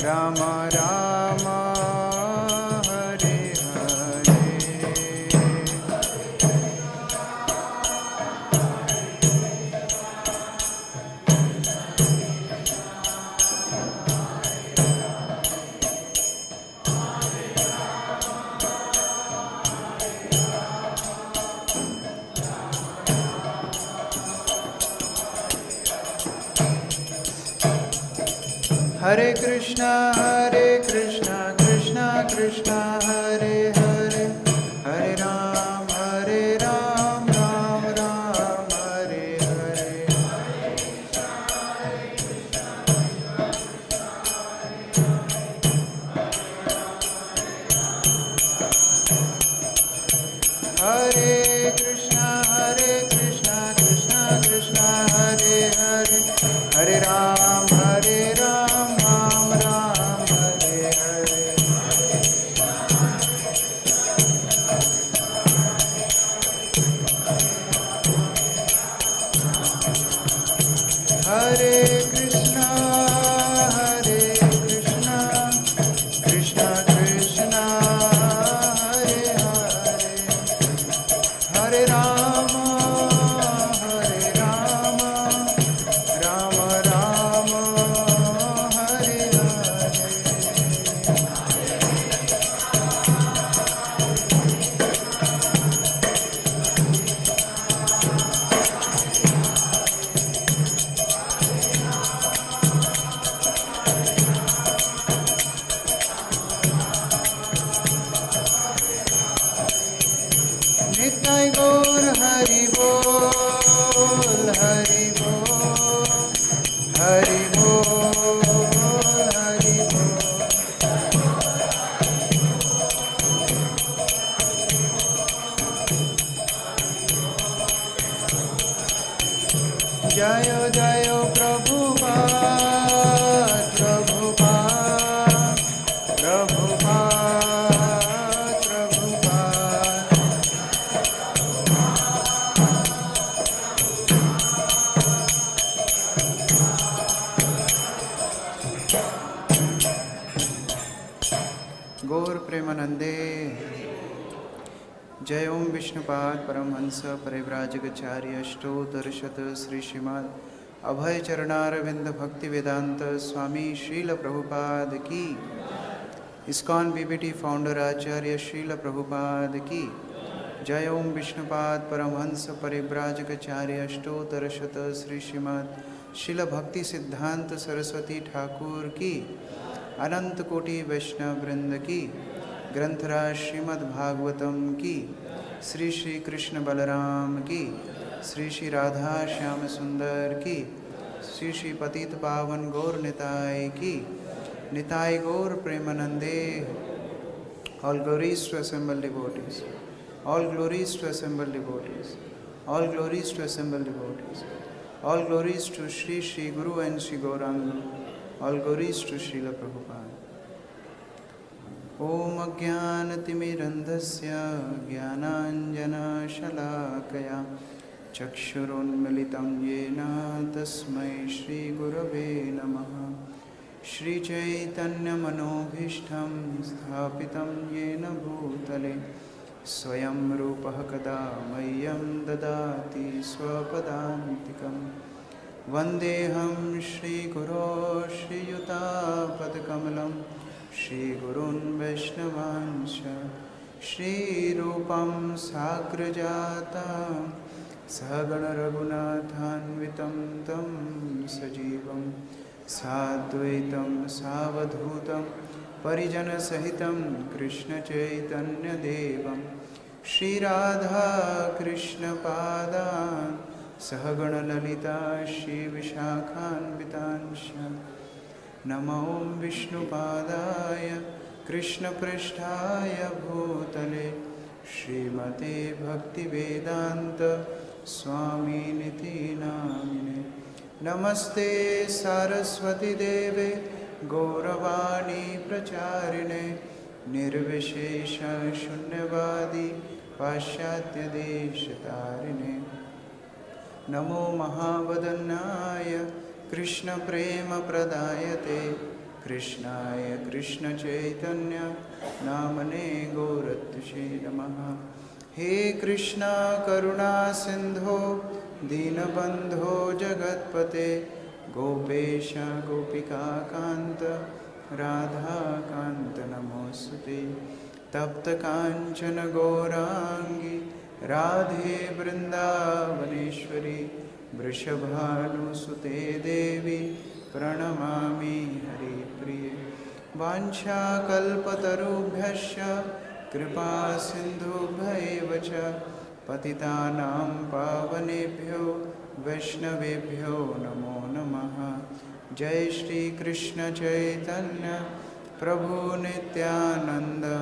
Rama Rama Hare Hare Krishna, Krishna Krishna, Hare Hare, Hare Ram, Ram Ram, Hare Hare. Hare Krishna, Krishna Krishna, Hare Hare, Hare Ram, Ram Ram, Hare Hare. Hare Krishna, Krishna Krishna, Hare Hare, Hare Rama, Rama Rama, Hare Hare. Nitai Gaur Hari Bol, Hari Bol, Hari Bol, Hari Bol. Jayo Jayo Prabhupada, Prabhupada, Prabhupada, Prabhupada. गौर प्रेमानंदे जय ओम विष्णुपाद परमहंस परिव्राजकाचार्य अष्टोत्तरशत श्री श्रीमद् अभय चरणारविंद भक्ति वेदांत स्वामी श्रील प्रभुपाद की, ISKCON BBT founder आचार्य श्रील प्रभुपाद की जय ओम विष्णुपाद परमहंस परिव्राजकाचार्य अष्टोत्तरशत श्री श्रीमद् शिल भक्ति सिद्धांत सरस्वती ठाकुर की, अनंत कोटि वैष्णव वृंद की, ग्रंथराज श्रीमद् भागवतम की, श्री श्री कृष्ण बलराम की, श्री श्री राधा श्याम सुंदर की, श्री श्री पतित पावन गौर निताय की, निताय गौर प्रेमानंदे. All glories to assembled devotees, all glories to assembled devotees, all glories to assembled devotees, all glories to Shri Shri Guru and Shri Gauranga, all glories to Śrīla Prabhupada. Om Ajnānatimirandhasya Jnānāñjana-śalakaya Chakshurunmilitam yena tasmai Shri Gurave namaha. Shri Chaitanya Manobhishtam sthapitam yena bhutale Swayam Rūpaḥ kada mayyam dadati svapadantikam. Vandeham Shri Guru Shri Yuta-padakamalam Shri Gurun Vaishnavanscha Shri Rūpam Sagrajatam Sahagana Raghunathanvitam Tam Sajivam Sadvaitam Savadhutam Parijana Sahitam Krishna Chaitanya Devam Shri Radha Krishna Padan Sahagana Lalita Shri Vishakhanvitanshya. Namo Vishnupadaya Krishna Pristhaya Bhutale Srimate Bhaktivedanta Swami Niti Namine. Namaste Saraswati Deve Gauravani Pracharine Nirvishesha Shunyavadi Paśyatya Deshatarine. Namo Mahavadanyaya Krishna Prema Pradayate Krishnaya Krishna Chaitanya Namane Gauratyashe Namaha. He Krishna Karuna Sindho Dīnabandho Jagatpate Gopesha Gopika Kanta Radha Kanta Namosute Tapta Kanchana Gaurangi Radhe Vrindavaneshwari Vrishabhanusute Devi Pranamami Hari Priye. Vancha kalpatarubhyasya kripa sindhubhaiva cha patitanam pavanebhyo vaishnavebhyo namo namaha. Jai Śrī Kṛṣṇa Chaitanya Prabhu Nityananda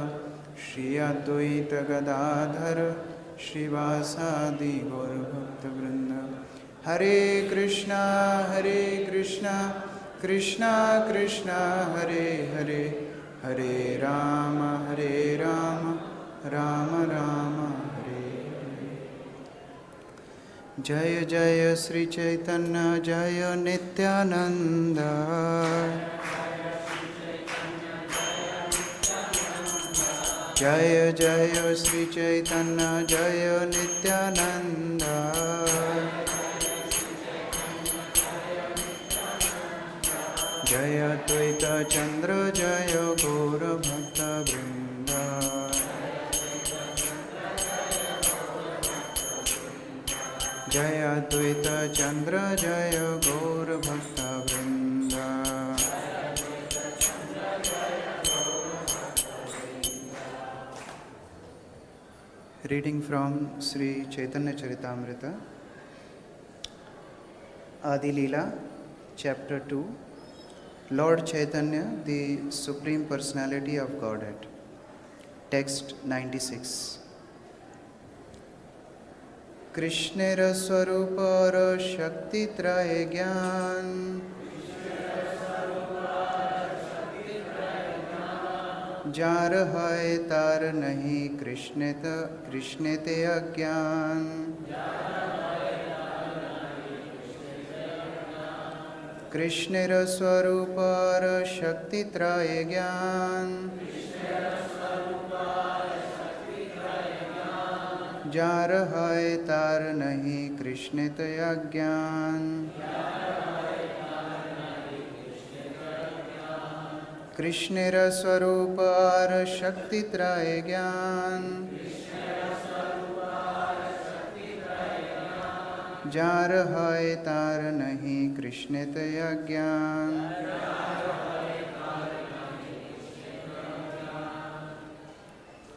Shri Advaita Gadadhara Shrivasadi Gaura Bhakta Vrinda. Hare Krishna Krishna Krishna Hare Hare Hare Rama Rama Rama Hare Hare. Jaya Jaya Sri Chaitanya Jaya Nityananda. Jaya Jaya Sri Chaitanya Jaya Nityananda. Jaya Advaita Chandra Jaya Gaura Bhakta Vrinda. Jaya Advaita Chandra Jaya Gaura Bhakta Vrinda. Reading from Śrī Chaitanya Charitamrita, Adi Leela, Chapter 2, Lord Chaitanya, the Supreme Personality of Godhead. Text 96. kṛṣṇera svarūpa śakti-traya-jñāna. jar haya tāṅra nāhi kṛṣṇete ajñāna. kṛṣṇera svarūpa śakti-traya-jñāna. jar haya tāṅra nāhi kṛṣṇete ajñāna. kṛṣṇera svarūpa śakti-traya-jñāna. jar haya tāṅra nāhi kṛṣṇete ajñāna.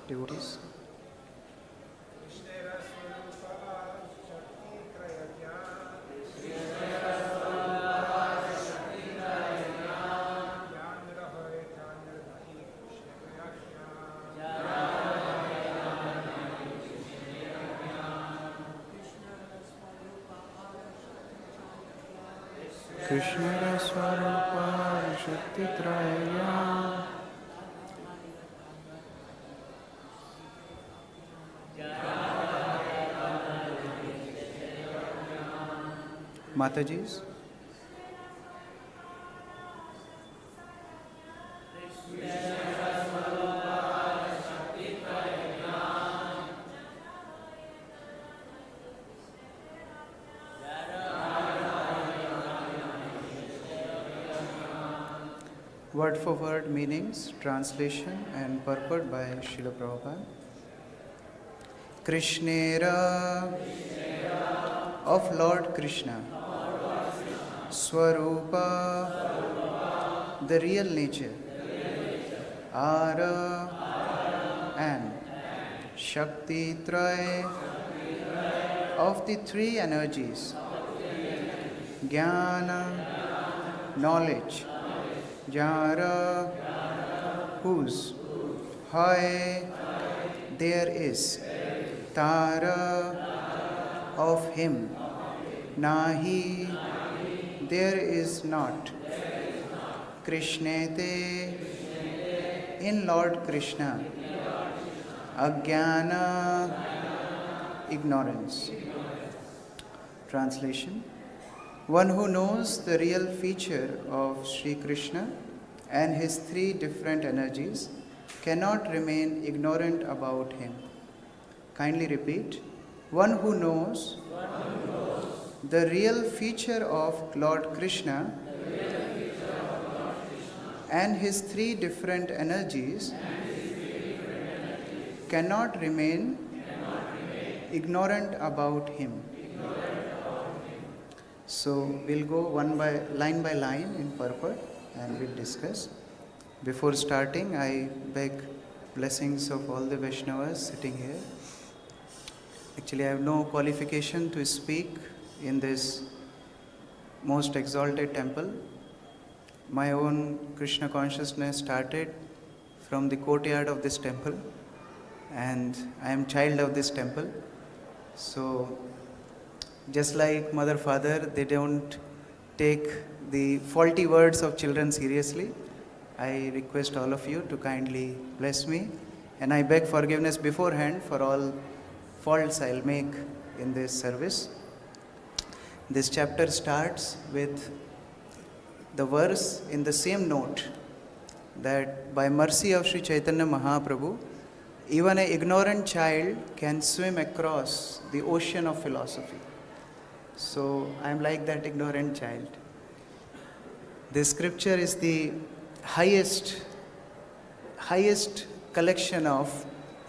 Devotees. kṛṣṇera svarūpa śakti-traya-jñāna. Matajis. Word for word meanings, translation and purport by Śrīla Prabhupada. Kṛṣṇera of Lord Kṛṣṇa. Sva-rūpa, the real nature. Ara and śakti-traya, of the three energies. Jnana, knowledge. Yāṅra, whose. Haya, there is. Tāṅra, of him. Nāhi, there is not. Kṛṣṇete, in Lord Kṛṣṇa. Ajñāna, ignorance. Translation. One who knows the real feature of Śrī Kṛṣṇa and his three different energies cannot remain ignorant about him. Kindly repeat. One who knows the real feature of Lord Kṛṣṇa and his three different energies cannot remain ignorant about him. So we'll go line by line in purport and we'll discuss. Before starting, I beg blessings of all the Vaishnavas sitting here. Actually, I have no qualification to speak in this most exalted temple. My own Krishna consciousness started from the courtyard of this temple, and I am child of this temple. So just like mother, father, they don't take the faulty words of children seriously. I request all of you to kindly bless me, and I beg forgiveness beforehand for all faults I'll make in this service. This chapter starts with the verse in the same note that by mercy of Sri Chaitanya Mahaprabhu, even an ignorant child can swim across the ocean of philosophy. So I am like that ignorant child. This scripture is the highest collection of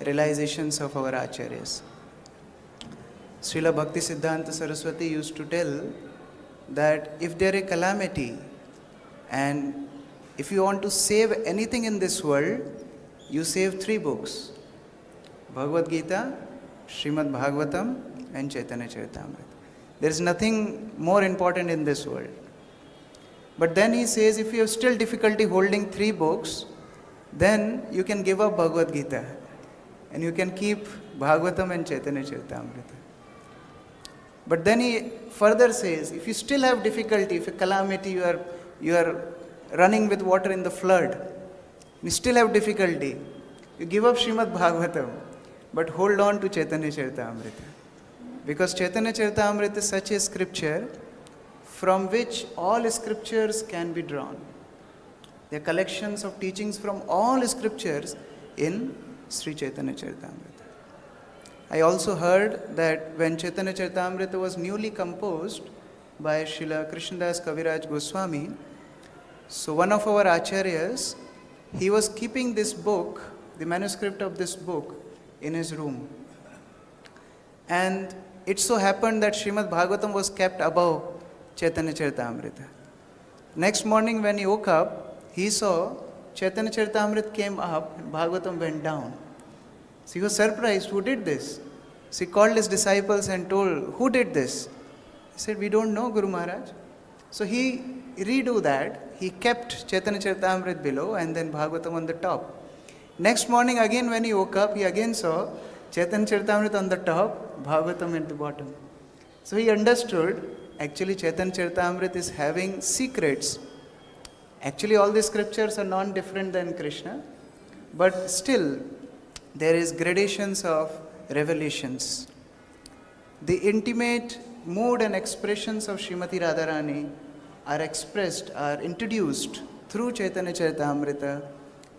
realizations of our acharyas. Srila Bhakti Siddhanta Saraswati used to tell that if there is a calamity and if you want to save anything in this world, you save three books: Bhagavad Gita, Srimad Bhagavatam, and Chaitanya Charitamrita. There is nothing more important in this world. But then he says, if you have still difficulty holding three books, then you can give up Bhagavad Gita and you can keep Bhagavatam and Chaitanya Charitamrita. But then he further says, if you still have difficulty, if a calamity, you are running with water in the flood, you still have difficulty, you give up Srimad Bhagavatam, but hold on to Chaitanya Charitamrita. Because Chaitanya Charitamrita is such a scripture from which all scriptures can be drawn. There are collections of teachings from all scriptures in Sri Chaitanya Charitamrita. I also heard that when Chaitanya Charitamrita was newly composed by Śrīla Kaviraj Gosvāmī, so one of our acharyas, he was keeping this book, the manuscript of this book, in his room. And it so happened that Srimad Bhagavatam was kept above Chaitanya Charitamrita. Next morning when he woke up, he saw Chaitanya Charitamrita came up and Bhagavatam went down. So he was surprised, who did this? So he called his disciples and told, who did this? He said, we don't know, Guru Maharaj. So he redo that. He kept Chaitanya Charitamrita below and then Bhagavatam on the top. Next morning again when he woke up, he again saw Chaitanya Charitamrita on the top, Bhagavatam at the bottom. So he understood, actually Chaitanya Charitamrita is having secrets. Actually all the scriptures are non-different than Krishna, but still there is gradations of revelations. The intimate mood and expressions of Srimati Radharani are expressed, are introduced through Chaitanya Charitamrita,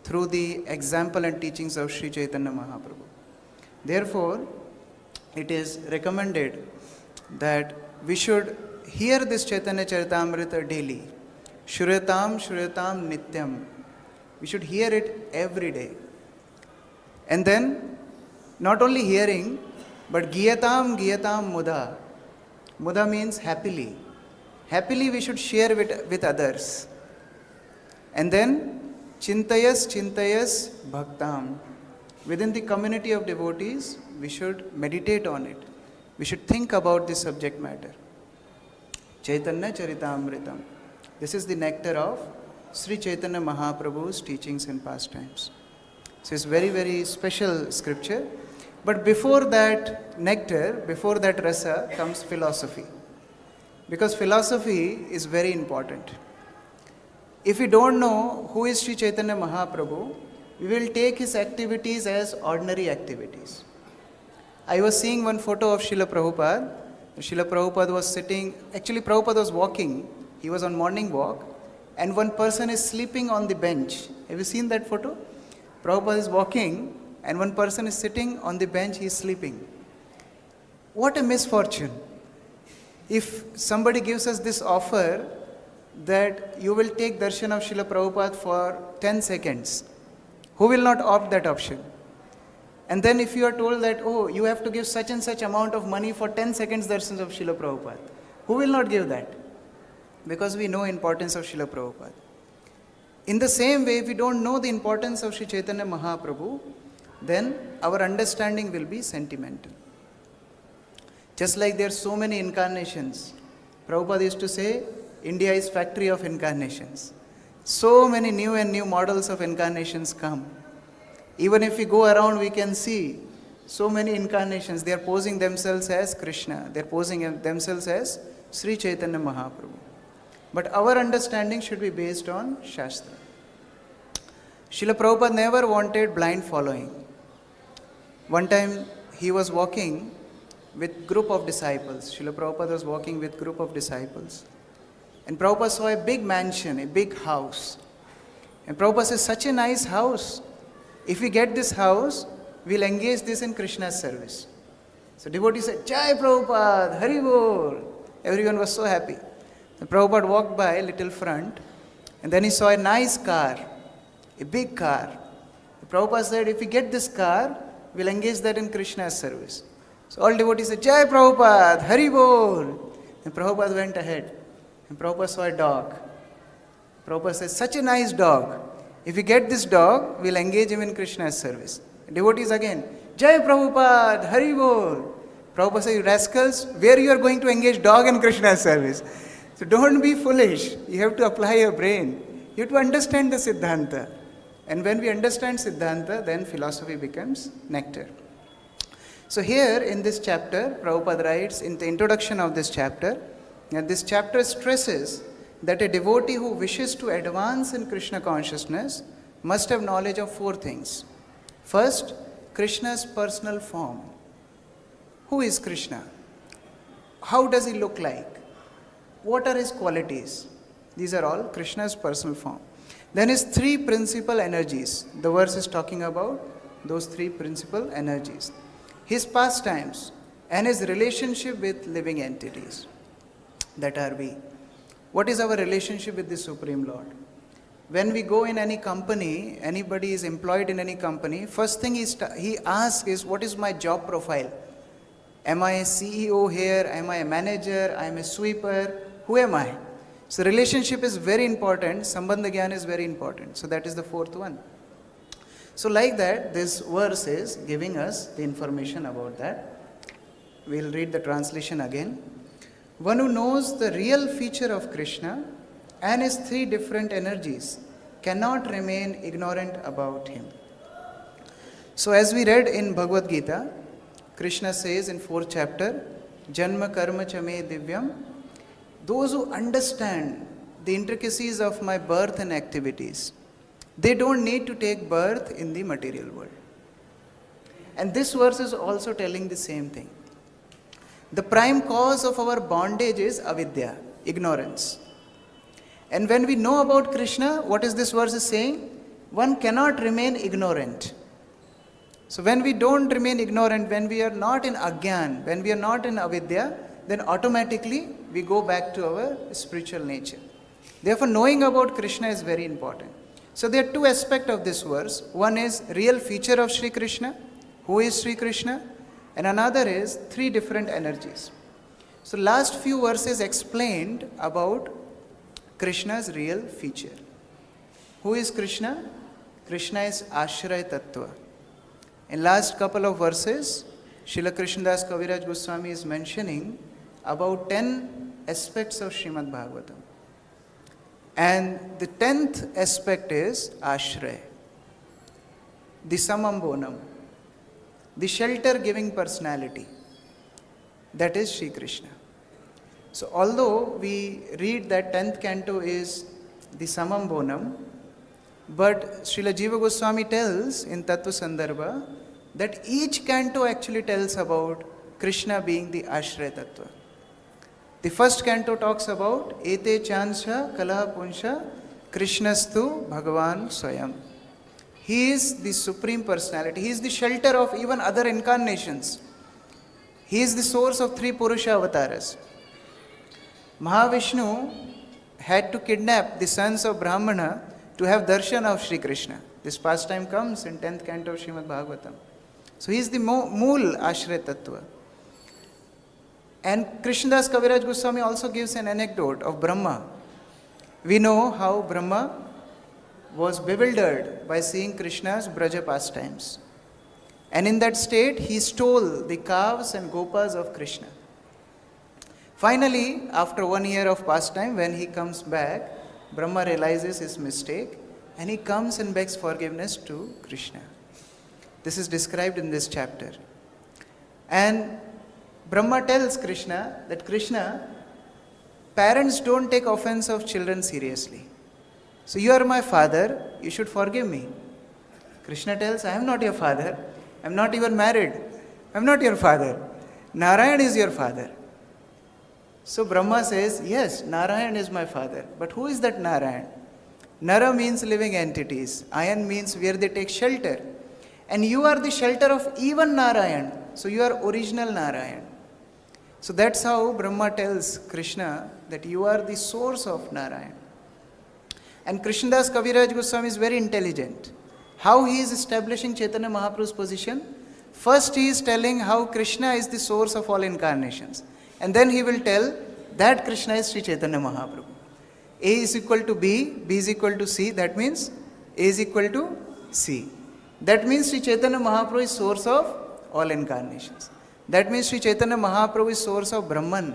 through the example and teachings of Sri Chaitanya Mahaprabhu. Therefore, it is recommended that we should hear this Chaitanya Charitamrita daily. Shuryatam nityam. We should hear it every day. And then, not only hearing, but giyatam muda. Muda means happily. Happily we should share with others. And then, chintayas bhaktam. Within the community of devotees, we should meditate on it. We should think about this subject matter. Chaitanya Charitamritam. This is the nectar of Sri Chaitanya Mahaprabhu's teachings and pastimes. So it's very, very special scripture. But before that nectar, before that rasa, comes philosophy. Because philosophy is very important. If we don't know who is Sri Chaitanya Mahaprabhu, we will take his activities as ordinary activities. I was seeing one photo of Srila Prabhupada. Srila Prabhupada was sitting, actually Prabhupada was walking. He was on morning walk and one person is sleeping on the bench. Have you seen that photo? Prabhupada is walking and one person is sitting on the bench, he is sleeping. What a misfortune. If somebody gives us this offer that you will take darshan of Srila Prabhupada for 10 seconds, who will not opt that option? And then if you are told that, oh, you have to give such and such amount of money for 10 seconds darshan of Srila Prabhupada, who will not give that? Because we know importance of Srila Prabhupada. In the same way, if we don't know the importance of Sri Chaitanya Mahaprabhu, then our understanding will be sentimental. Just like there are so many incarnations. Prabhupada used to say, India is factory of incarnations. So many new and new models of incarnations come. Even if we go around, we can see so many incarnations. They are posing themselves as Krishna. They are posing themselves as Sri Chaitanya Mahaprabhu. But our understanding should be based on Shastra. Srila Prabhupada never wanted blind following. One time he was walking with group of disciples. Srila Prabhupada was walking with group of disciples. And Prabhupada saw a big mansion, a big house. And Prabhupada says, such a nice house. If we get this house, we'll engage this in Krishna's service. So devotees said, Jai Prabhupada, Hari Bol. Everyone was so happy. The Prabhupada walked by a little front, and then he saw a nice car, a big car. The Prabhupada said, if we get this car, we'll engage that in Krishna's service. So all devotees said, Jai Prabhupada, Hari Bol. And Prabhupada went ahead, and Prabhupada saw a dog. Prabhupada said, such a nice dog. If we get this dog, we'll engage him in Krishna's service. Devotees again, Jai Prabhupada, Hari Bol. Prabhupada said, you rascals, where you are going to engage dog in Krishna's service? So don't be foolish. You have to apply your brain. You have to understand the Siddhanta. And when we understand Siddhanta, then philosophy becomes nectar. So here in this chapter, Prabhupada writes in the introduction of this chapter, and this chapter stresses that a devotee who wishes to advance in Krishna consciousness must have knowledge of four things. First, Krishna's personal form. Who is Krishna? How does he look like? What are his qualities? These are all Krishna's personal form. Then his three principal energies. The verse is talking about those three principal energies. His pastimes and his relationship with living entities. That are we. What is our relationship with the Supreme Lord? When we go in any company, anybody is employed in any company, first thing he asks is, what is my job profile? Am I a CEO here? Am I a manager? I am a sweeper? Who am I? So relationship is very important. Sambandha Gyan is very important. So that is the fourth one. So like that, this verse is giving us the information about that. We'll read the translation again. One who knows the real feature of Krishna and his three different energies cannot remain ignorant about him. So as we read in Bhagavad Gita, Krishna says in 4th chapter, Janma karma chame divyam, those who understand the intricacies of my birth and activities, they don't need to take birth in the material world. And this verse is also telling the same thing. The prime cause of our bondage is avidya, ignorance. And when we know about Krishna, what is this verse is saying? One cannot remain ignorant. So when we don't remain ignorant, when we are not in ajñāna, when we are not in avidya, then automatically we go back to our spiritual nature. Therefore, knowing about Krishna is very important. So there are two aspects of this verse. One is real feature of Śrī Kṛṣṇa. Who is Śrī Kṛṣṇa? And another is three different energies. So last few verses explained about Krishna's real feature. Who is Krishna? Krishna is Ashraya Tattva. In last couple of verses, Śrīla Krishnadas Kaviraj Gosvāmī is mentioning about 10 aspects of Srimad Bhagavatam. And the 10th aspect is Ashraya, the summum bonum, the shelter-giving personality. That is Śrī Kṛṣṇa. So although we read that 10th canto is the summum bonum, but Śrīla Jīva Gosvāmī tells in Tattva-sandarbha that each canto actually tells about Krishna being the Ashraya Tattva. The first canto talks about Ete Chansha Kalaha Punsha Krishnastu Bhagavan Swayam. He is the Supreme Personality. He is the shelter of even other incarnations. He is the source of 3 Purusha avatars. Mahavishnu had to kidnap the sons of Brahmana to have darshan of Śrī Kṛṣṇa. This pastime comes in 10th canto of Srimad Bhagavatam. So he is the mool Ashray Tattva. And Krishnadas Kaviraj Goswami also gives an anecdote of Brahma. We know how Brahma was bewildered by seeing Krishna's Braja pastimes. And in that state, he stole the calves and gopas of Krishna. Finally, after 1 year of pastime, when he comes back, Brahma realizes his mistake and he comes and begs forgiveness to Krishna. This is described in this chapter. And Brahma tells Krishna that Krishna, parents don't take offense of children seriously. So you are my father, you should forgive me. Krishna tells, I am not your father. I am not even married. I am not your father. Narayan is your father. So Brahma says, yes, Narayan is my father. But who is that Narayan? Nara means living entities. Ayan means where they take shelter. And you are the shelter of even Narayan. So you are original Narayan. So that's how Brahma tells Krishna that you are the source of Narayan. And Krishnadas Kaviraj Goswami is very intelligent. How he is establishing Chaitanya Mahaprabhu's position? First he is telling how Krishna is the source of all incarnations. And then he will tell that Krishna is Sri Chaitanya Mahaprabhu. A is equal to B, B is equal to C. That means A is equal to C. That means Sri Chaitanya Mahaprabhu is source of all incarnations. That means Sri Chaitanya Mahaprabhu is source of Brahman.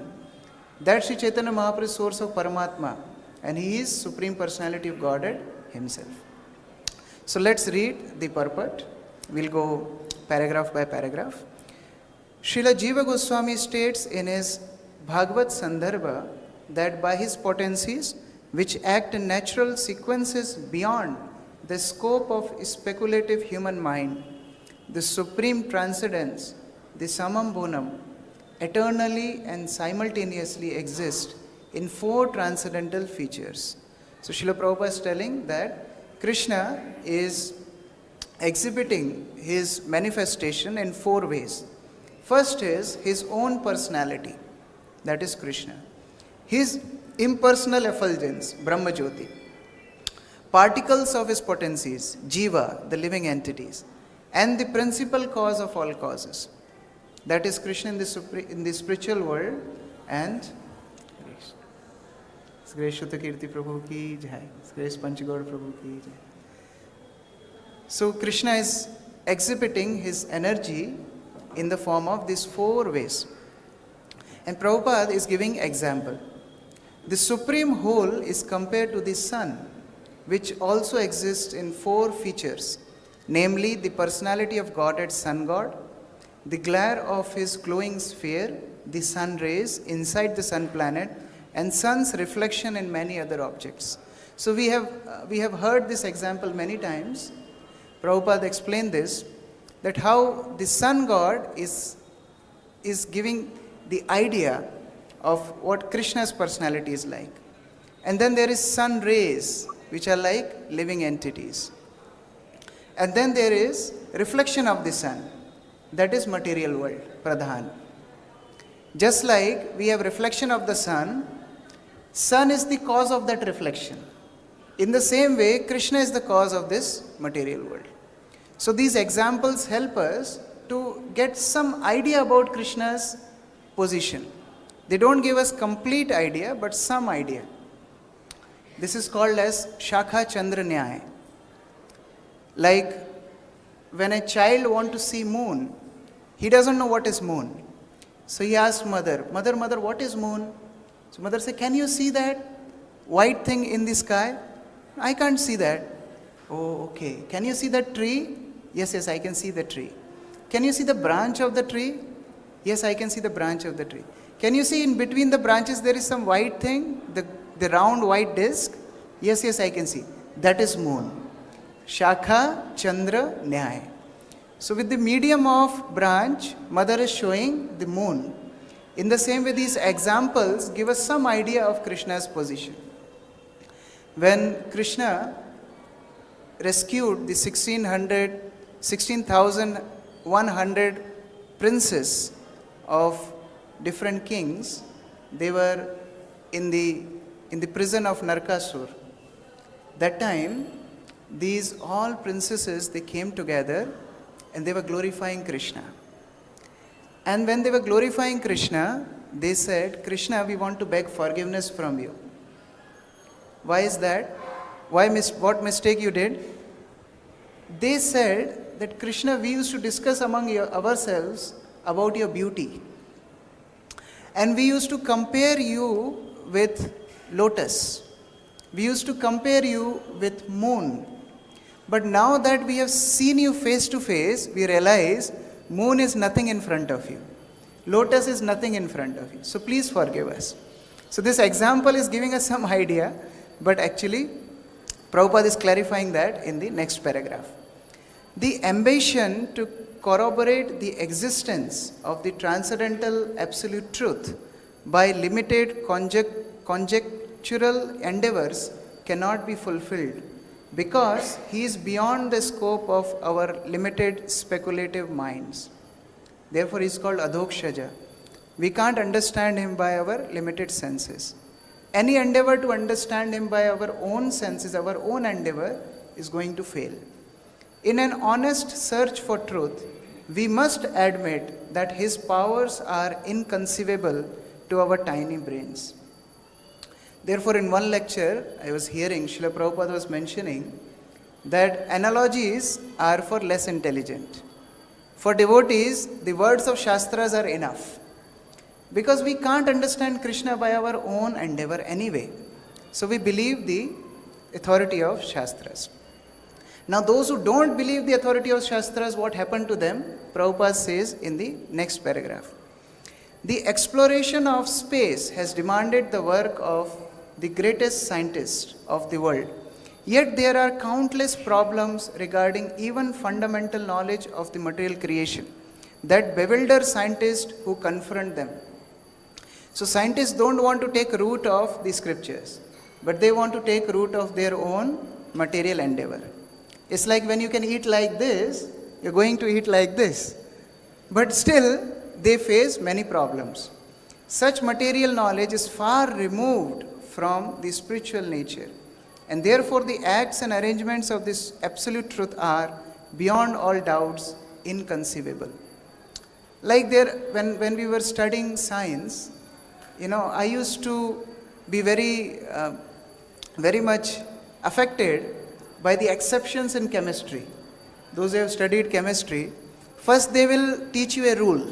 That Sri Chaitanya Mahaprabhu is source of Paramatma. And he is Supreme Personality of Godhead himself. So let's read the purport. We'll go paragraph by paragraph. Śrīla Jīva Gosvāmī states in his Bhagavat-sandarbha that by his potencies, which act in natural sequences beyond the scope of speculative human mind, the Supreme Transcendence, the summum bonum, eternally and simultaneously exist in 4 transcendental features. So Srila Prabhupada is telling that Krishna is exhibiting his manifestation in 4 ways. First is his own personality, that is Krishna. His impersonal effulgence, Brahma Jyoti. Particles of his potencies, Jiva, the living entities. And the principal cause of all causes. That is Krishna in the spiritual world and Grace Shuddha Kirti Prabhu ki jai. Grace Panchagaur Prabhu ki jai. So Krishna is exhibiting his energy in the form of these 4 ways. And Prabhupada is giving example. The supreme whole is compared to the sun, which also exists in 4 features, namely the personality of Godhead Sun God, the glare of his glowing sphere, the sun rays inside the sun planet, and sun's reflection in many other objects. So we have heard this example many times. Prabhupada explained this, that how the sun god is giving the idea of what Krishna's personality is like. And then there is sun rays, which are like living entities. And then there is reflection of the sun, that is material world, pradhan. Just like we have reflection of the sun is the cause of that reflection. In the same way, Krishna is the cause of this material world. So these examples help us to get some idea about Krishna's position. They don't give us complete idea, but some idea. This is called as śakti-traya-jñāna. Like when a child wants to see moon, he doesn't know what is moon. So he asks mother, what is moon? So mother says, can you see that white thing in the sky? I can't see that. Oh, okay. Can you see that tree? Yes, I can see the tree. Can you see the branch of the tree? Yes, I can see the branch of the tree. Can you see in between the branches there is some white thing, the round white disc? Yes, I can see. That is moon. Śakti-traya-jñāna. So with the medium of branch, mother is showing the moon. In the same way, these examples give us some idea of Krishna's position. when Krishna rescued the 16,100 princes of different kings, they were in the prison of Narkasur. That time, these all princesses, they came together and they were glorifying Krishna. And when they were glorifying Krishna, they said, Krishna, we want to beg forgiveness from you. Why is that? What mistake you did? They said that Krishna, we used to discuss among ourselves about your beauty. And we used to compare you with lotus. We used to compare you with moon. But now that we have seen you face to face, we realize moon is nothing in front of you. Lotus is nothing in front of you. So please forgive us. So this example is giving us some idea, but actually Prabhupada is clarifying that in the next paragraph. The ambition to corroborate the existence of the transcendental absolute truth by limited conjectural endeavors cannot be fulfilled because he is beyond the scope of our limited speculative minds. Therefore he is called adhokshaja. We can't understand him by our limited senses. Any endeavor to understand him by our own senses, our own endeavor, is going to fail. In an honest search for truth, we must admit that his powers are inconceivable to our tiny brains. Therefore, in one lecture, I was hearing, Srila Prabhupada was mentioning that analogies are for less intelligent. For devotees, the words of Shastras are enough. Because we can't understand Krishna by our own endeavor anyway. So we believe the authority of Shastras. Now those who don't believe the authority of Shastras, what happened to them? Prabhupada says in the next paragraph. The exploration of space has demanded the work of the greatest scientist of the world. Yet there are countless problems regarding even fundamental knowledge of the material creation that bewilder scientists who confront them. So scientists don't want to take root of the scriptures, but they want to take root of their own material endeavor. It's like when you can eat like this, you're going to eat like this. But still, they face many problems. Such material knowledge is far removed from the spiritual nature. And therefore, the acts and arrangements of this absolute truth are, beyond all doubts, inconceivable. Like when we were studying science, I used to be very much affected by the exceptions in chemistry. Those who have studied chemistry, first they will teach you a rule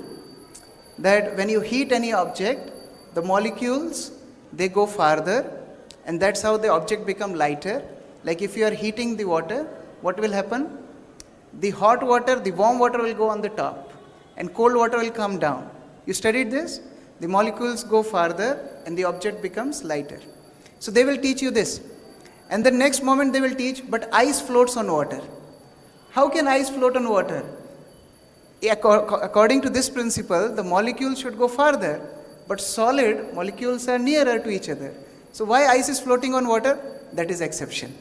that when you heat any object, the molecules, they go farther, and that's how the object becomes lighter. Like if you are heating the water, what will happen? The hot water, the warm water will go on the top, and cold water will come down. You studied this? The molecules go farther, and the object becomes lighter. So they will teach you this. And the next moment they will teach, but ice floats on water. How can ice float on water? According to this principle, the molecules should go farther, but solid molecules are nearer to each other. So why ice is floating on water? That is exception.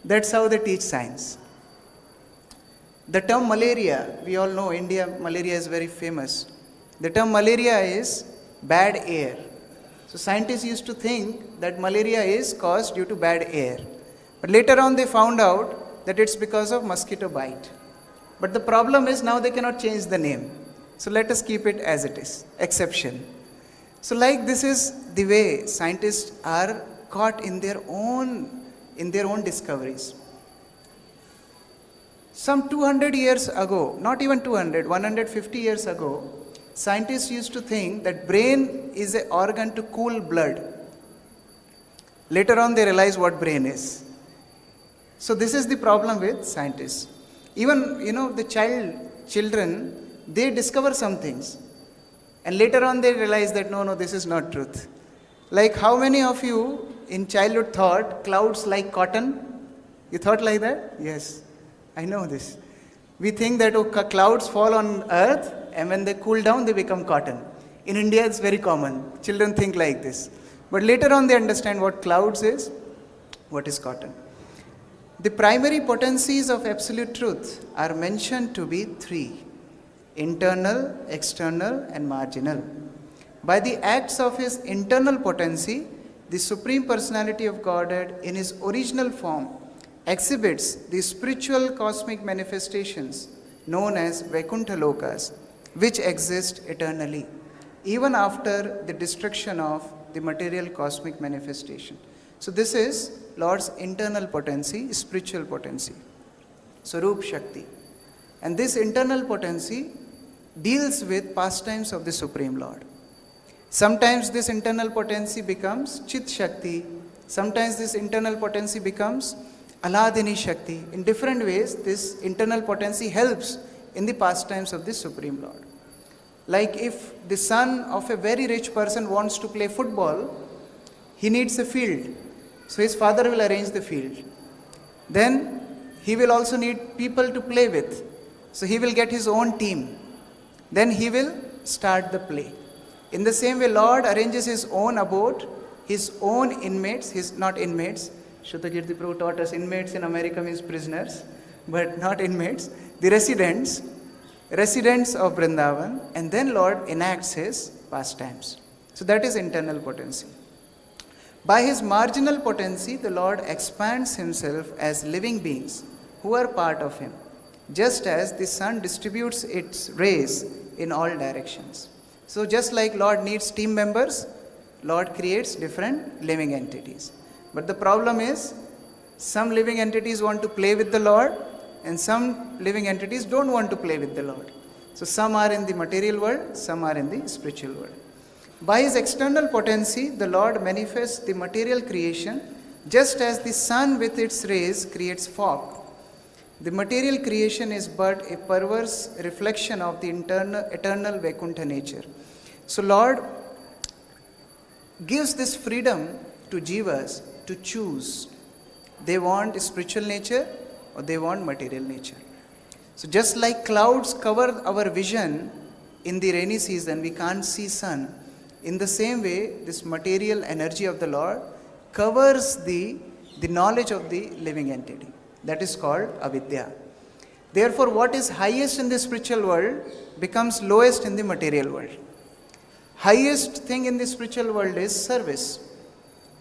That's how they teach science. The term malaria, we all know India, malaria is very famous. The term malaria is bad air. So scientists used to think that malaria is caused due to bad air. But later on they found out that it's because of mosquito bite. But the problem is now they cannot change the name. So let us keep it as it is, exception. So like this is the way scientists are caught in their own discoveries. Some 200 years ago, not even 200, 150 years ago, scientists used to think that brain is an organ to cool blood. Later on they realize what brain is. So this is the problem with scientists. Even, the children, they discover some things. And later on they realize that no, this is not truth. Like how many of you in childhood thought clouds like cotton? You thought like that? Yes, I know this. We think that clouds fall on earth and when they cool down they become cotton. In India it's very common. Children think like this. But later on they understand what clouds is. What is cotton? The primary potencies of absolute truth are mentioned to be three: internal, external, and marginal. By the acts of his internal potency, the Supreme Personality of Godhead in his original form exhibits the spiritual cosmic manifestations known as Vaikuntha Lokas, which exist eternally, even after the destruction of the material cosmic manifestation. So this is Lord's internal potency, spiritual potency, Swarup Shakti. And this internal potency deals with pastimes of the Supreme Lord. Sometimes this internal potency becomes Chit Shakti, sometimes this internal potency becomes Aladini Shakti. In different ways, this internal potency helps in the pastimes of the Supreme Lord. Like if the son of a very rich person wants to play football, he needs a field. So his father will arrange the field. Then he will also need people to play with. So he will get his own team. Then he will start the play. In the same way, Lord arranges his own abode, his own inmates, not inmates. Shuddhakirti Prabhu taught us inmates in America means prisoners, but not inmates. The residents of Vrindavan, and then Lord enacts his pastimes. So that is internal potency. By his marginal potency, the Lord expands himself as living beings who are part of him, just as the sun distributes its rays in all directions. So just like Lord needs team members, Lord creates different living entities. But the problem is, some living entities want to play with the Lord, and some living entities don't want to play with the Lord. So some are in the material world, some are in the spiritual world. By his external potency, the Lord manifests the material creation just as the sun with its rays creates fog. The material creation is but a perverse reflection of the eternal Vaikuntha nature. So Lord gives this freedom to jivas to choose. They want spiritual nature or they want material nature. So just like clouds cover our vision in the rainy season, we can't see sun. In the same way, this material energy of the Lord covers the knowledge of the living entity. That is called avidya. Therefore, what is highest in the spiritual world becomes lowest in the material world. Highest thing in the spiritual world is service.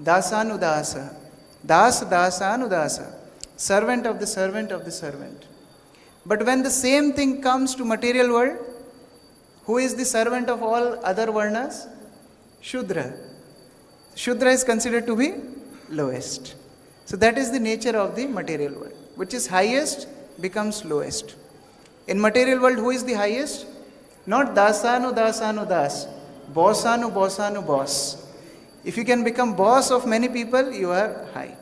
Dasanudasa. Dasanudasa. Servant of the servant of the servant. But when the same thing comes to material world, who is the servant of all other varnas? Shudra. Shudra is considered to be lowest. So that is the nature of the material world. Which is highest becomes lowest. In material world, who is the highest? Not dasanu das. Bossanu boss. If you can become boss of many people, you are high.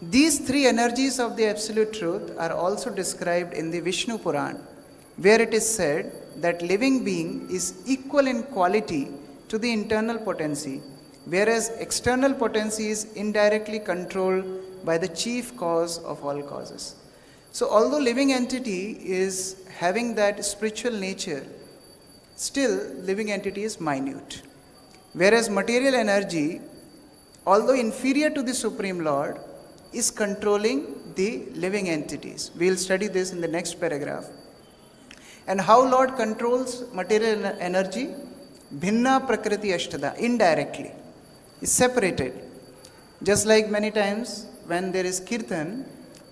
These three energies of the Absolute Truth are also described in the Vishnu Puran, where it is said that living being is equal in quality to the internal potency, whereas external potency is indirectly controlled by the chief cause of all causes. So although living entity is having that spiritual nature, still living entity is minute. Whereas material energy, although inferior to the Supreme Lord, is controlling the living entities. We will study this in the next paragraph. And how Lord controls material energy? Bhinna prakriti ashtada, indirectly. Is separated. Just like many times when there is kirtan,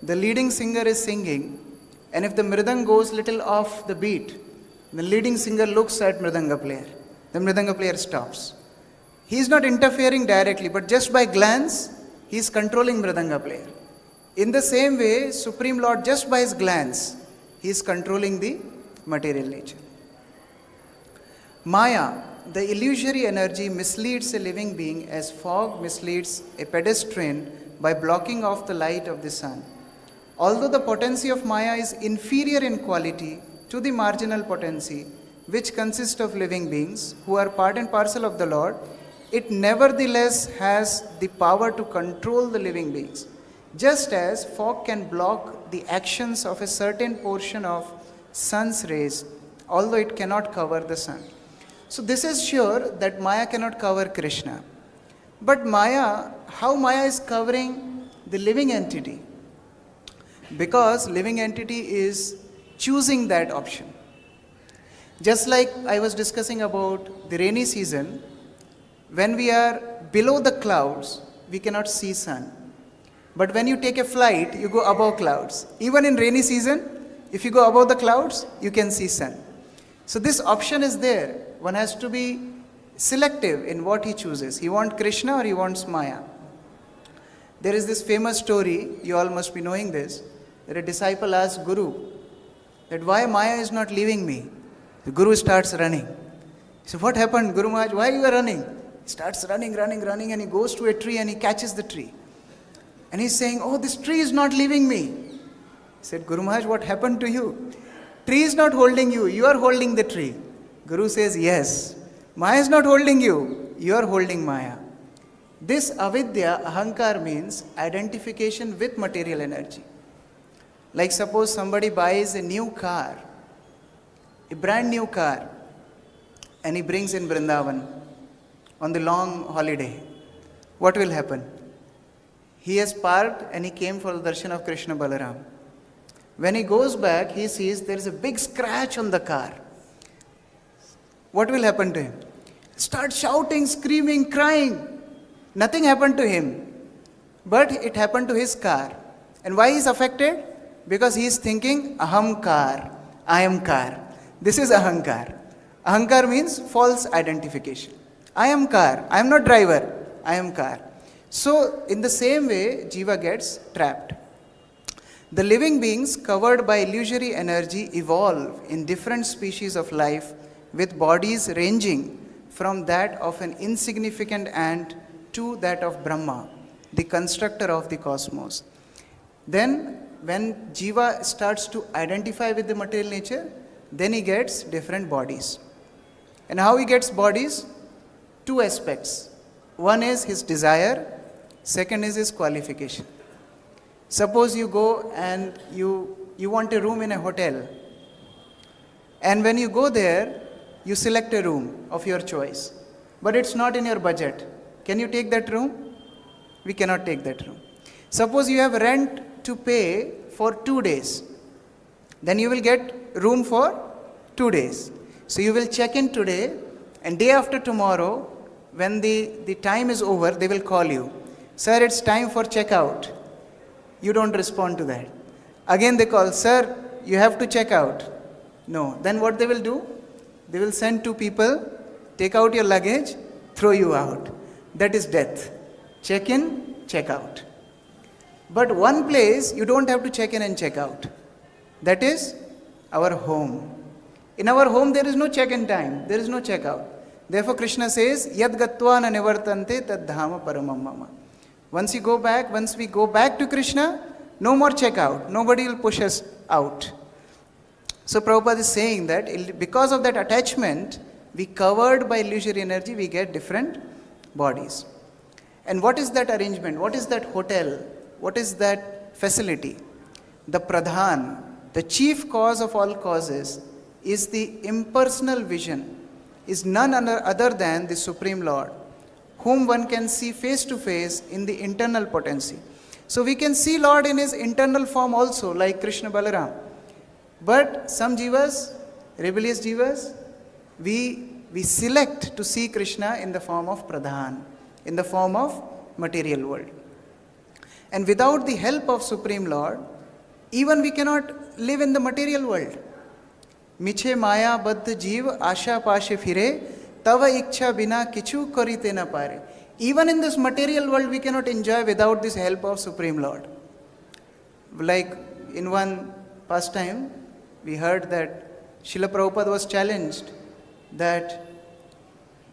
the leading singer is singing, and if the mridang goes little off the beat, the leading singer looks at mridanga player. The mridanga player stops. He is not interfering directly, but just by glance, he is controlling mridanga player. In the same way, Supreme Lord, just by his glance, he is controlling the material nature. Maya, the illusory energy, misleads a living being as fog misleads a pedestrian by blocking off the light of the sun. Although the potency of Maya is inferior in quality to the marginal potency, which consists of living beings who are part and parcel of the Lord, it nevertheless has the power to control the living beings, just as fog can block the actions of a certain portion of sun's rays, although it cannot cover the sun. So this is sure that Maya cannot cover Krishna. But Maya, how Maya is covering the living entity. Because living entity is choosing that option. Just like I was discussing about the rainy season, when we are below the clouds, we cannot see sun. But when you take a flight, you go above clouds. Even in rainy season, if you go above the clouds, you can see sun. So this option is there. One has to be selective in what he chooses. He wants Krishna or he wants Maya. There is this famous story, you all must be knowing this, that a disciple asked Guru, that why Maya is not leaving me? The Guru starts running. He said, what happened, Guru Maharaj? Why you are running? He starts running, and he goes to a tree and he catches the tree. And he's saying, oh, this tree is not leaving me. He said, Guru Maharaj, what happened to you? Tree is not holding you, you are holding the tree. Guru says, yes, Maya is not holding you, you are holding Maya. This avidya, ahankar, means identification with material energy. Like suppose somebody buys a new car, a brand new car, and he brings in Vrindavan on the long holiday. What will happen? He has parked and he came for the darshan of Krishna Balaram. When he goes back, he sees there is a big scratch on the car. What will happen to him? Start shouting, screaming, crying. Nothing happened to him. But it happened to his car. And why he is affected? Because he is thinking, aham kar, I am car. This is ahankar. Ahankar means false identification. I am car, I am not driver, I am car. So, in the same way, Jiva gets trapped. The living beings covered by illusory energy evolve in different species of life with bodies ranging from that of an insignificant ant to that of Brahma, the constructor of the cosmos. Then, when Jiva starts to identify with the material nature, then he gets different bodies. And how he gets bodies? Two aspects. One is his desire, second is his qualification. Suppose you go and you want a room in a hotel. And when you go there, you select a room of your choice. But it's not in your budget. Can you take that room? We cannot take that room. Suppose you have rent to pay for 2 days. Then you will get room for 2 days. So you will check in today, and day after tomorrow, when the time is over, they will call you. Sir, it's time for checkout. You don't respond to that. Again they call, sir, you have to check out. No. Then what they will do? They will send 2 people, take out your luggage, throw you out. That is death. Check in, check out. But one place you don't have to check in and check out. That is our home. In our home there is no check-in time, there is no check-out. Therefore Krishna says, Yad gatva na nivartante tad dhama paramam mama. Once we go back to Krishna, no more check-out. Nobody will push us out. So Prabhupada is saying that because of that attachment, we covered by illusory energy, we get different bodies. And what is that arrangement? What is that hotel? What is that facility? The pradhan, the chief cause of all causes, is the impersonal vision, is none other than the Supreme Lord, whom one can see face to face in the internal potency. So we can see Lord in his internal form also, like Krishna Balaram. But some jivas, rebellious jivas, we select to see Krishna in the form of pradhan, in the form of material world. And without the help of Supreme Lord, even we cannot live in the material world. Miche maya baddha jeev asha pashe phire, tava iksha bina kichu karite na pare. Even in this material world, we cannot enjoy without this help of Supreme Lord. Like in one pastime, we heard that Śrīla Prabhupada was challenged that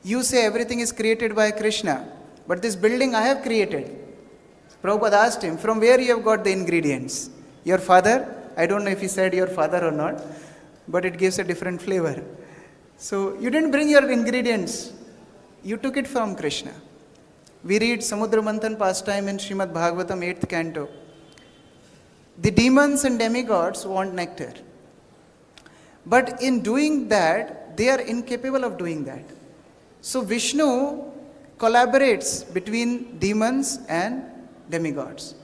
you say everything is created by Krishna, but this building I have created. Prabhupada asked him, from where you have got the ingredients? Your father? I don't know if he said your father or not, but it gives a different flavor. So you didn't bring your ingredients, you took it from Krishna. We read Samudra Manthan pastime in Srimad Bhagavatam 8th canto. The demons and demigods want nectar. But in doing that, they are incapable of doing that. So Vishnu collaborates between demons and demigods.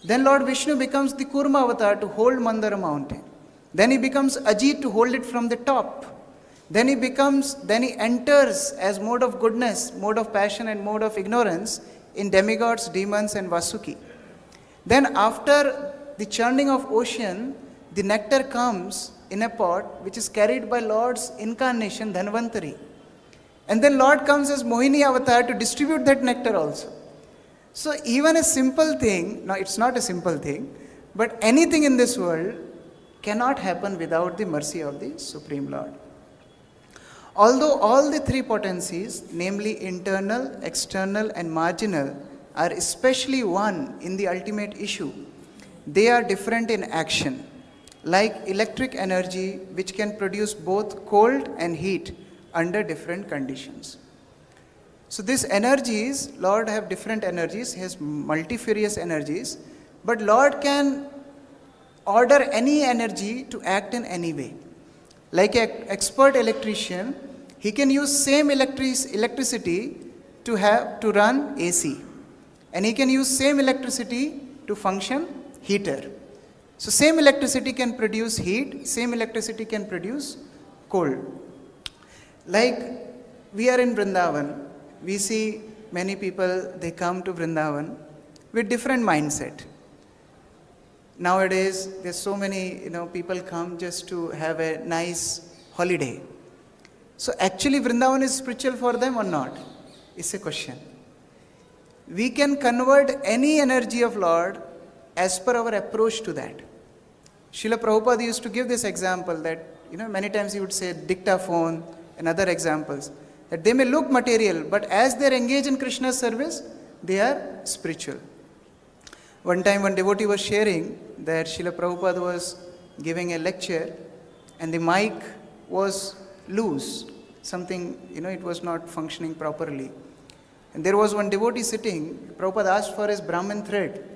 Then Lord Vishnu becomes the Kurma avatar to hold Mandara mountain. Then he becomes Ajit to hold it from the top. Then he enters as mode of goodness, mode of passion and mode of ignorance in demigods, demons and Vasuki. Then after the churning of ocean, the nectar comes in a pot which is carried by Lord's incarnation Dhanvantari. And then Lord comes as Mohini avatar to distribute that nectar also. So even a simple thing, no, it's not a simple thing, but anything in this world cannot happen without the mercy of the Supreme Lord. Although all the three potencies, namely internal, external and marginal, are especially one in the ultimate issue, they are different in action. Like electric energy, which can produce both cold and heat under different conditions. So these energies, Lord have different energies, He has multifarious energies, but Lord can order any energy to act in any way. Like an expert electrician, he can use same electricity to run AC, and he can use same electricity to function heater. So same electricity can produce heat, same electricity can produce cold. Like we are in Vrindavan, we see many people, they come to Vrindavan with different mindset. Nowadays, there's so many, people come just to have a nice holiday. So actually Vrindavan is spiritual for them or not? It's a question. We can convert any energy of Lord as per our approach to that. Srila Prabhupada used to give this example that, many times he would say dictaphone and other examples, that they may look material, but as they are engaged in Krishna's service, they are spiritual. One time one devotee was sharing that Srila Prabhupada was giving a lecture and the mic was loose. Something, it was not functioning properly. And there was one devotee sitting, Prabhupada asked for his Brahman thread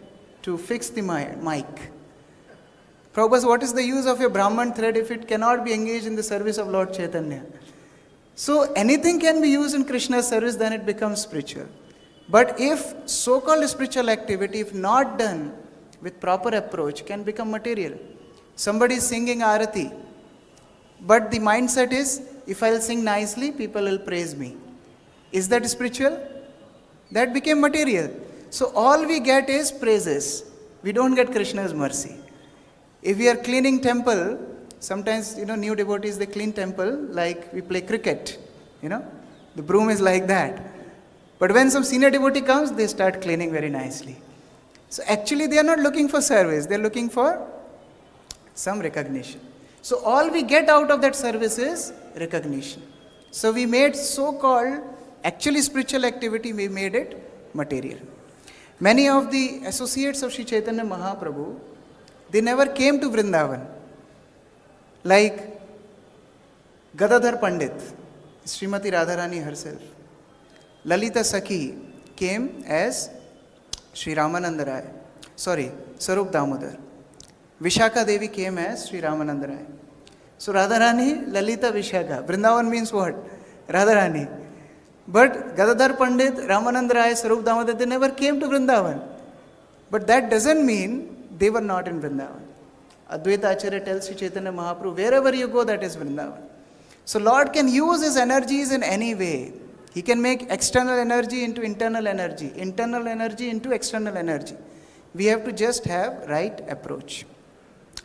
to fix the mic. Prabhupada said, what is the use of a Brahman thread if it cannot be engaged in the service of Lord Chaitanya? So anything can be used in Krishna's service, then it becomes spiritual. But if so-called spiritual activity, if not done with proper approach, can become material. Somebody is singing Arati, but the mindset is, if I'll sing nicely, people will praise me. Is that spiritual? That became material. So all we get is praises. We don't get Krishna's mercy. If we are cleaning temple, sometimes, new devotees, they clean temple like we play cricket, the broom is like that. But when some senior devotee comes, they start cleaning very nicely. So actually they are not looking for service, they are looking for some recognition. So all we get out of that service is recognition. So we made so-called actually spiritual activity, we made it material. Many of the associates of Sri Chaitanya Mahaprabhu, they never came to Vrindavan. Like Gadadhar Pandit, Srimati Radharani herself. Lalita Sakhi came as Sri Ramananda Rai. Sarup Damodar. Vishaka Devi came as Sri Ramananda Rai. So Radharani, Lalita, Vishaka. Vrindavan means what? Radharani. But Gadadhar Pandit, Ramananda Rai, Sarup Damodar, they never came to Vrindavan. But that doesn't mean they were not in Vrindavan. Advaita Acharya tells Sri Chaitanya Mahaprabhu, wherever you go, that is Vrindavan. So Lord can use His energies in any way. He can make external energy into internal energy into external energy. We have to just have right approach.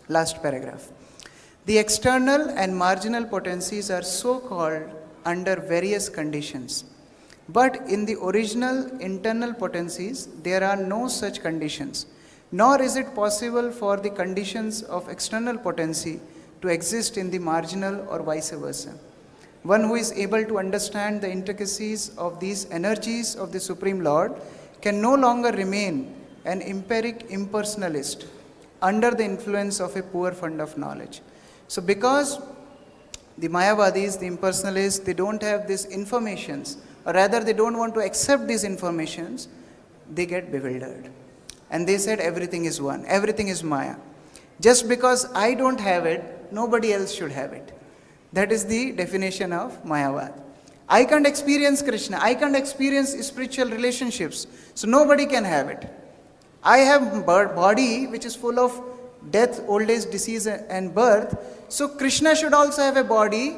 Last paragraph. The external and marginal potencies are so called under various conditions. But in the original internal potencies, there are no such conditions. Nor is it possible for the conditions of external potency to exist in the marginal or vice versa. One who is able to understand the intricacies of these energies of the Supreme Lord can no longer remain an empiric impersonalist under the influence of a poor fund of knowledge. So because the Mayavadis, the impersonalists, they don't have these informations, or rather they don't want to accept these informations, they get bewildered. And they said everything is one, everything is Maya. Just because I don't have it, nobody else should have it. That is the definition of Mayavad. I can't experience Krishna. I can't experience spiritual relationships. So nobody can have it. I have body which is full of death, old age, disease and birth. So Krishna should also have a body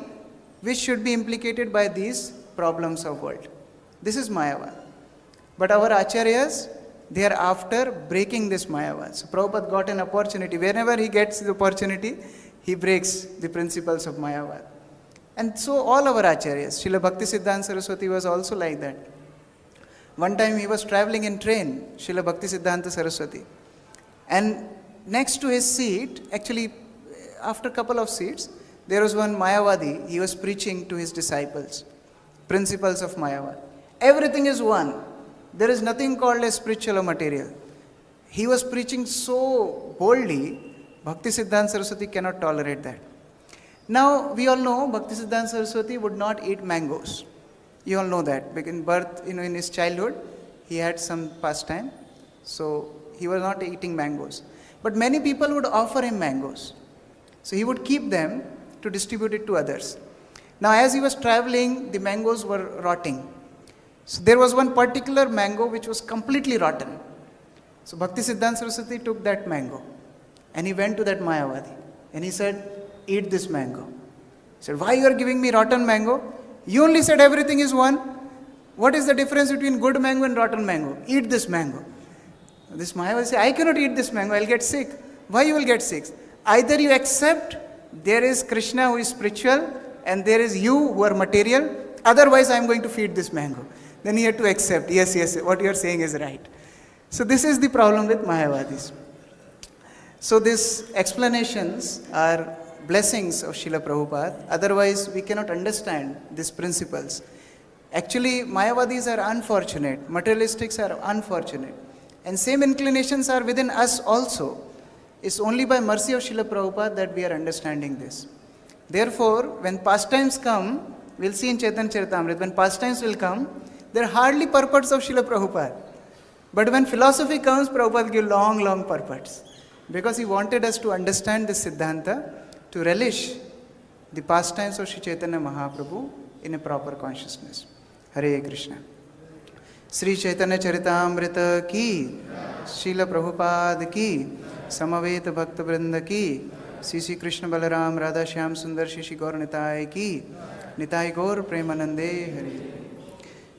which should be implicated by these problems of world. This is Mayavad. But our acharyas, they are after breaking this Mayavad. So Prabhupada got an opportunity. Whenever he gets the opportunity, he breaks the principles of Mayavad. And so all our acharyas, Srila Bhaktisiddhanta Saraswati was also like that. One time he was traveling in train, Srila Bhaktisiddhanta Saraswati. And next to his seat, actually after a couple of seats, there was one Mayavadi. He was preaching to his disciples, principles of Mayavad. Everything is one. There is nothing called as spiritual or material. He was preaching so boldly, Bhaktisiddhanta Saraswati cannot tolerate that. Now, we all know Bhaktisiddhanta Saraswati would not eat mangoes. You all know that. In birth, in his childhood, he had some pastime. So, he was not eating mangoes. But many people would offer him mangoes. So, he would keep them to distribute it to others. Now, as he was traveling, the mangoes were rotting. So, there was one particular mango which was completely rotten. So, Bhaktisiddhanta Saraswati took that mango and he went to that Mayavadi and he said, eat this mango. He said, why you are giving me rotten mango? You only said everything is one. What is the difference between good mango and rotten mango? Eat this mango. This Mayavadi said, I cannot eat this mango, I will get sick. Why you will get sick? Either you accept there is Krishna who is spiritual and there is you who are material, otherwise I am going to feed this mango. Then he had to accept, yes, what you are saying is right. So this is the problem with Mayavadis. So these explanations are blessings of Srila Prabhupada, otherwise we cannot understand these principles. Actually, Mayavadis are unfortunate, materialistics are unfortunate, and same inclinations are within us also. It's only by mercy of Srila Prabhupada that we are understanding this. Therefore, when pastimes come, we'll see in Chaitanya Charitamrita, when pastimes will come, there are hardly purports of Srila Prabhupada. But when philosophy comes, Prabhupada gives long purports. Because he wanted us to understand this Siddhanta, to relish the pastimes of Sri Chaitanya Mahaprabhu in a proper consciousness. Hare Krishna. Sri Chaitanya Charitamrita ki, Śrīla Prabhupada ki, Samaveta Bhakta Vrinda ki, Śrī Kṛṣṇa Balaram Radha Shyam Sundar Shri Gaur Nitai ki, Nitai Gaur Premanande Hare.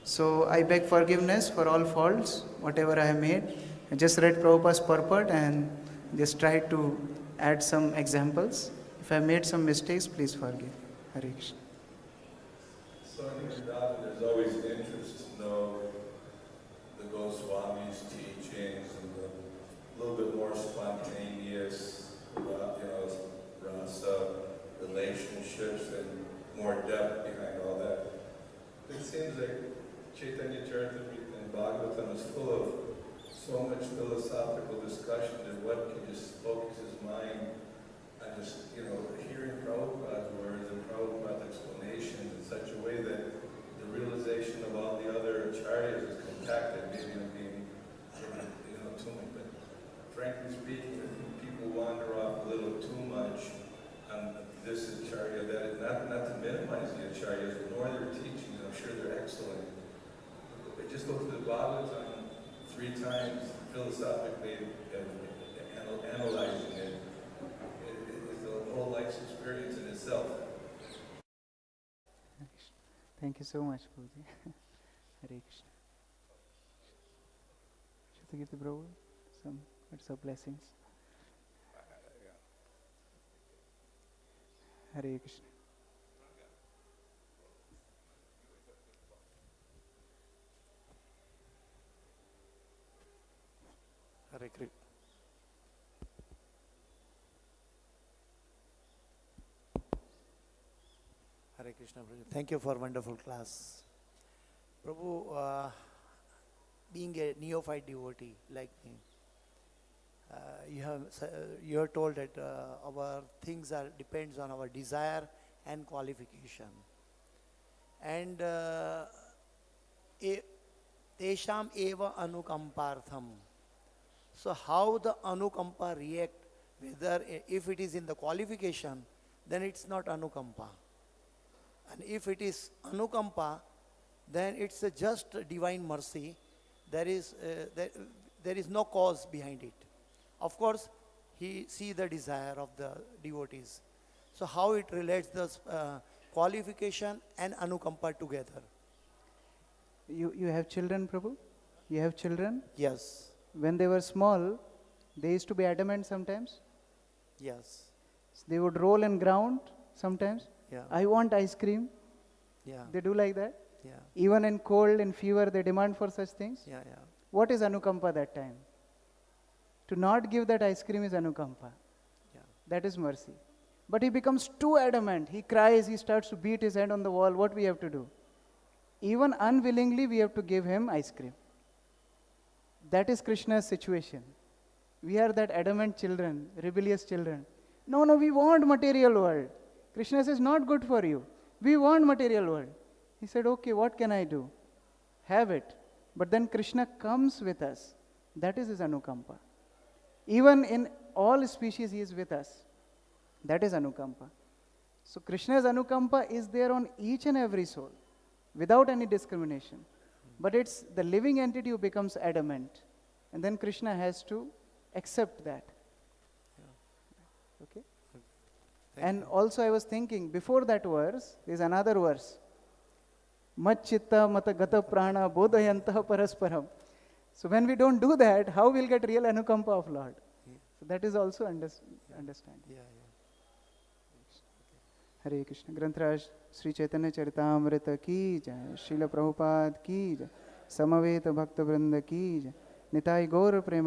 So I beg forgiveness for all faults, whatever I have made. I just read Prabhupada's purport and just tried to add some examples. If I made some mistakes, please forgive. Hare Krishna. So in Vrindavan, there's always interest to know the Goswami's teachings and a little bit more spontaneous, rasa, relationships, and more depth behind all that. It seems like Chaitanya Charitamrita and Bhagavatam is full of so much philosophical discussion that one can just focus his mind on just, hearing Prabhupada's words and Prabhupada's explanations in such a way that the realization of all the other acharyas is compacted. Maybe I'm being, too much, but frankly speaking, I think people wander off a little too much on this acharya, that not to minimize the acharyas, nor their teachings. I'm sure they're excellent. But just go through the Bhagavatam 3 times philosophically and analyzing it is the whole life's experience in itself. Thank you so much, Guruji. Hare Krishna. Shatagirti Prabhu, some words of blessings. Hare Krishna. Hare Krishna. Hare Krishna, Prabhu. Thank you for wonderful class. Prabhu, being a neophyte devotee like me, you have told that our things depends on our desire and qualification. And tesham eva anukampartham. So how the anukampa react, whether if it is in the qualification, then it's not anukampa. And if it is anukampa, then it's a just divine mercy. There is no cause behind it. Of course, he see the desire of the devotees. So how it relates the qualification and anukampa together? You have children, Prabhu? You have children? Yes. When they were small, they used to be adamant sometimes. Yes. So they would roll and ground sometimes. Yeah. I want ice cream. Yeah. They do like that. Yeah. Even in cold and fever, they demand for such things. Yeah. Yeah. What is anukampa that time? To not give that ice cream is anukampa. Yeah. That is mercy. But he becomes too adamant. He cries, he starts to beat his head on the wall. What we have to do? Even unwillingly, we have to give him ice cream. That is Krishna's situation. We are that adamant children, rebellious children. No, we want material world. Krishna says, not good for you. We want material world. He said, okay, what can I do? Have it. But then Krishna comes with us. That is his anukampa. Even in all species, he is with us. That is anukampa. So Krishna's anukampa is there on each and every soul, without any discrimination. But it's the living entity who becomes adamant. And then Krishna has to accept that. Okay? And also I was thinking, before that verse, there is another verse. Mat chitta mata gata prana bodhayantah parasparam. So when we don't do that, how we'll get real anukampa of Lord? So that is also understand. Yeah. Hare Krishna. Grantaraj Sri Chaitanya Charitamrita ki jai, Śrīla Prabhupada ki jai, Samaveta Bhakta Vrinda ki jai, Nitai Gaur Prema